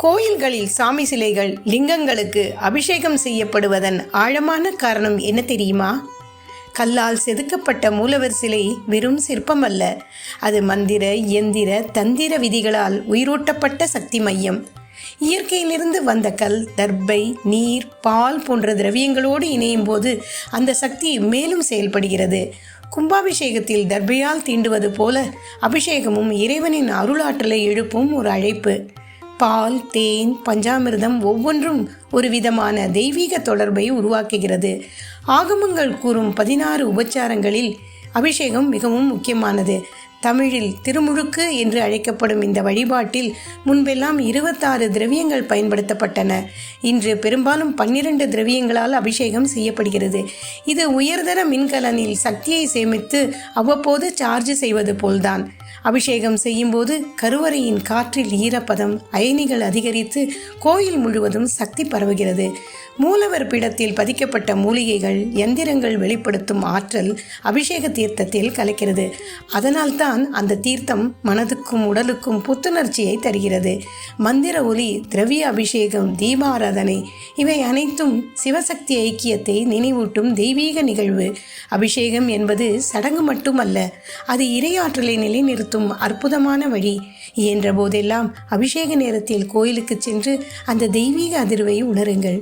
கோயில்களில் சாமி சிலைகள் லிங்கங்களுக்கு அபிஷேகம் செய்யப்படுவதன் ஆழமான காரணம் என்ன தெரியுமா? கல்லால் செதுக்கப்பட்ட மூலவர் சிலை வெறும் சிற்பம் அல்ல. அது மந்திர, எந்திர, தந்திர விதிகளால் உயிரூட்டப்பட்ட சக்தி மையம். இயற்கையிலிருந்து வந்த கல், தர்பை, நீர், பால் போன்ற திரவியங்களோடு இணையும் போது அந்த சக்தி மேலும் செயல்படுகிறது. கும்பாபிஷேகத்தில் தர்பையால் தீண்டுவது போல அபிஷேகமும் இறைவனின் அருளாற்றலை எழுப்பும் ஒரு அழைப்பு. பால், தேன், பஞ்சாமிர்தம் ஒவ்வொன்றும் ஒரு விதமான தெய்வீக தொடர்பை உருவாக்குகிறது. ஆகமங்கள் கூறும் 16 உபச்சாரங்களில் அபிஷேகம் மிகவும் முக்கியமானது. தமிழில் திருமுழுக்கு என்று அழைக்கப்படும் இந்த வழிபாட்டில் முன்பெல்லாம் 26 திரவியங்கள் பயன்படுத்தப்பட்டன. இன்று பெரும்பாலும் 12 திரவியங்களால் அபிஷேகம் செய்யப்படுகிறது. இது உயர்தர மின்கலனில் சக்தியை சேமித்து அவ்வப்போது சார்ஜ் செய்வது போல்தான். அபிஷேகம் செய்யும்போது கருவறையின் காற்றில் ஈரப்பதம், அயனிகள் அதிகரித்து கோயில் முழுவதும் சக்தி பரவுகிறது. மூலவர் பீடத்தில் பதிக்கப்பட்ட மூலிகைகள், எந்திரங்கள் வெளிப்படுத்தும் ஆற்றல் அபிஷேக தீர்த்தத்தில் கலக்கிறது. அதனால்தான் அந்த தீர்த்தம் மனதுக்கும் உடலுக்கும் புத்துணர்ச்சியை தருகிறது. மந்திர ஒலி, திரவிய அபிஷேகம், தீபாராதனை இவை அனைத்தும் சிவசக்தி ஐக்கியத்தை நினைவூட்டும் தெய்வீக நிகழ்வு. அபிஷேகம் என்பது சடங்கு மட்டுமல்ல, அது இறையாற்றலை நிலைநிறுத்தும் அற்புதமான வழி. இயன்ற போதெல்லாம் அபிஷேக நேரத்தில் கோயிலுக்கு சென்று அந்த தெய்வீக அதிர்வை உணருங்கள்.